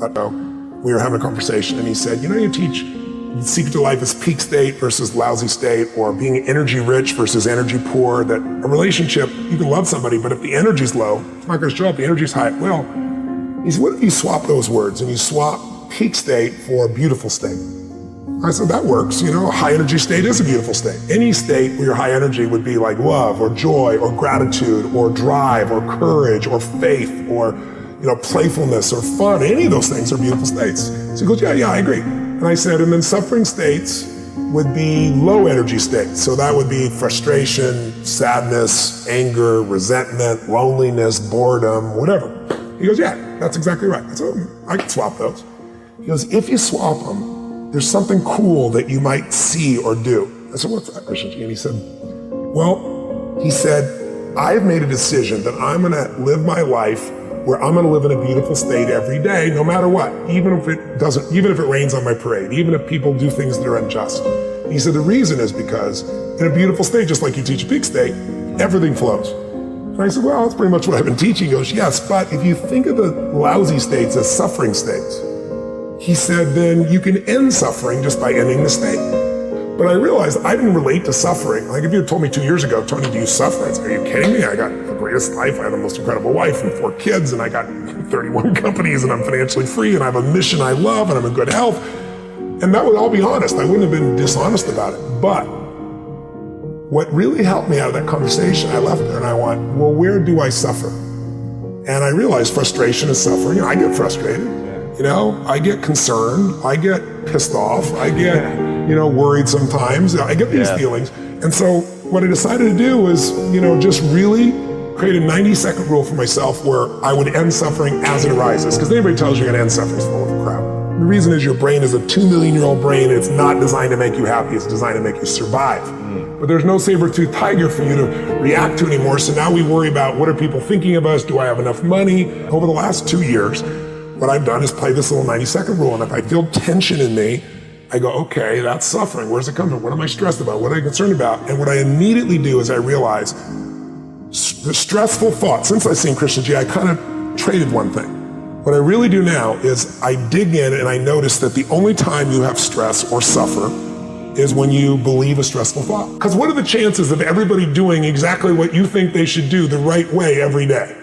We were having a conversation and he said, you teach secret to life is peak state versus lousy state, or being energy rich versus energy poor, that a relationship, you can love somebody, but if the energy's low, it's not gonna show up, the energy's high. Well, he said, what if you swap those words and you swap peak state for beautiful state? I said, that works. A high energy state is a beautiful state. Any state where your high energy would be like love or joy or gratitude or drive or courage or faith or playfulness or fun, any of those things are beautiful states. So he goes, yeah, I agree. And I said, and then suffering states would be low energy states. So that would be frustration, sadness, anger, resentment, loneliness, boredom, whatever. He goes, yeah, that's exactly right. I said, I can swap those. He goes, if you swap them, there's something cool that you might see or do. I said, what's that, Christian G? And he said, I've made a decision that I'm gonna live my life where I'm gonna live in a beautiful state every day, no matter what, even if it rains on my parade, even if people do things that are unjust. And he said, the reason is because in a beautiful state, just like you teach a peak state, everything flows. And I said, well, that's pretty much what I've been teaching. He goes, yes, but if you think of the lousy states as suffering states, he said, then you can end suffering just by ending the state. But I realized I didn't relate to suffering. Like if you had told me 2 years ago, Tony, do you suffer? I'd say, are you kidding me? I got the greatest life. I have the most incredible wife and 4 kids, and I got 31 companies, and I'm financially free, and I have a mission I love, and I'm in good health. And that would all be honest. I wouldn't have been dishonest about it. But what really helped me out of that conversation, I left there and I went, well, where do I suffer? And I realized frustration is suffering. I get frustrated. I get concerned. I get pissed off. I get, worried sometimes. I get these feelings. And so what I decided to do was, just really create a 90-second rule for myself where I would end suffering as it arises. Because anybody tells you you're gonna end suffering is full of crap. The reason is your brain is a 2 million-year-old brain. It's not designed to make you happy. It's designed to make you survive. But there's no saber-toothed tiger for you to react to anymore. So now we worry about what are people thinking of us? Do I have enough money? Over the last 2 years, what I've done is play this little 90-second rule. And if I feel tension in me, I go, okay, that's suffering. Where's it coming from? What am I stressed about? What am I concerned about? And what I immediately do is I realize the stressful thoughts. Since I've seen Christian G, I kind of traded one thing. What I really do now is I dig in and I notice that the only time you have stress or suffer is when you believe a stressful thought. Because what are the chances of everybody doing exactly what you think they should do the right way every day?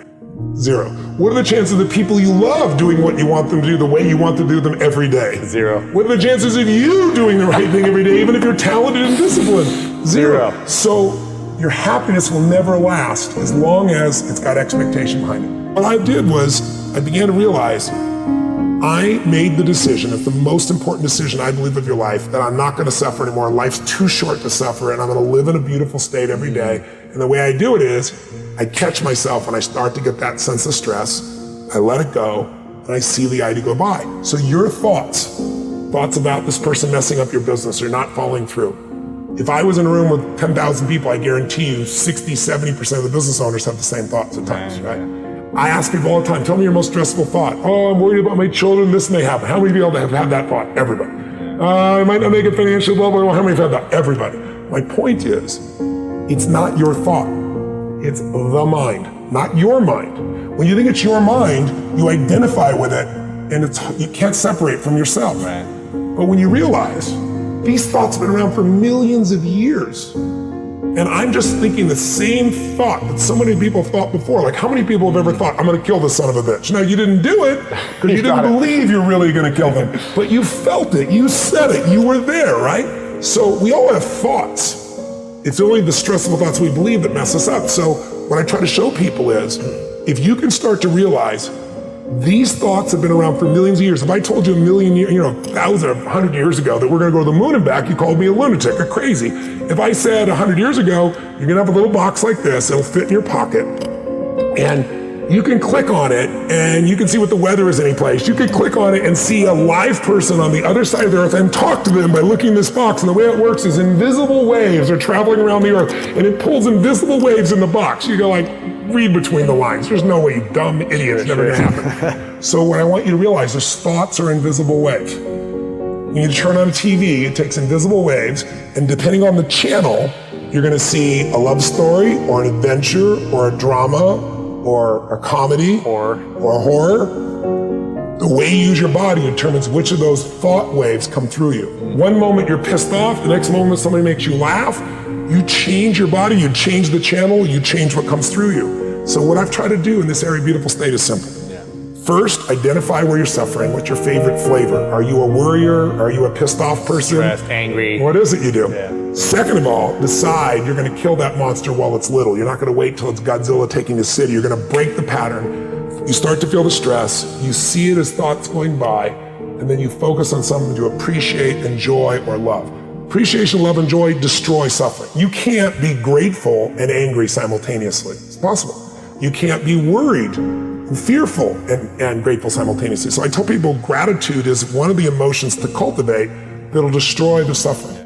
0. What are the chances of the people you love doing what you want them to do the way you want to do them every day? 0. What are the chances of you doing the right thing every day, even if you're talented and disciplined? 0. So your happiness will never last as long as it's got expectation behind it. What I did was I began to realize I made the decision, it's the most important decision I believe of your life, that I'm not gonna suffer anymore. Life's too short to suffer, and I'm gonna live in a beautiful state every day. And the way I do it is, I catch myself when I start to get that sense of stress, I let it go, and I see the idea go by. So your thoughts about this person messing up your business or not following through. If I was in a room with 10,000 people, I guarantee you 60, 70% of the business owners have the same thoughts at times, right? I ask people all the time, tell me your most stressful thought. Oh, I'm worried about my children, this may happen. How many people have had that thought? Everybody. I might not make it financially, blah, blah, blah. How many have had that? Everybody. My point is, it's not your thought. It's the mind, not your mind. When you think it's your mind, you identify with it, and you can't separate from yourself. Right. But when you realize, these thoughts have been around for millions of years, and I'm just thinking the same thought that so many people have thought before. Like, how many people have ever thought, I'm gonna kill this son of a bitch? Now, you didn't do it because you didn't believe you're really gonna kill them, but you felt it, you said it, you were there, right? So we all have thoughts. It's only the stressful thoughts we believe that mess us up. So what I try to show people is, if you can start to realize these thoughts have been around for millions of years. If I told you 1,000,000 years, 1,000, 100 years ago that we're gonna go to the moon and back, you called me a lunatic or crazy. If I said 100 years ago, you're gonna have a little box like this, it'll fit in your pocket, and you can click on it and you can see what the weather is any place. You can click on it and see a live person on the other side of the earth and talk to them by looking in this box. And the way it works is invisible waves are traveling around the earth, and it pulls invisible waves in the box. You go like, read between the lines. There's no way, you dumb idiot, it's never gonna happen. So what I want you to realize is thoughts are invisible waves. When you turn on TV, it takes invisible waves, and depending on the channel, you're gonna see a love story or an adventure or a drama or a comedy or a horror. The way you use your body determines which of those thought waves come through you. One moment you're pissed off, the next moment somebody makes you laugh, you change your body, you change the channel, you change what comes through you. So what I've tried to do in this area of beautiful state is simple. First, identify where you're suffering. What's your favorite flavor? Are you a worrier? Are you a pissed off person? Stressed, angry. What is it you do? Yeah. Second of all, decide you're going to kill that monster while it's little. You're not going to wait till it's Godzilla taking the city. You're going to break the pattern. You start to feel the stress. You see it as thoughts going by, and then you focus on something to appreciate, enjoy, or love. Appreciation, love, and joy destroy suffering. You can't be grateful and angry simultaneously. It's possible. You can't be worried, fearful, and grateful simultaneously. So I tell people gratitude is one of the emotions to cultivate that'll destroy the suffering.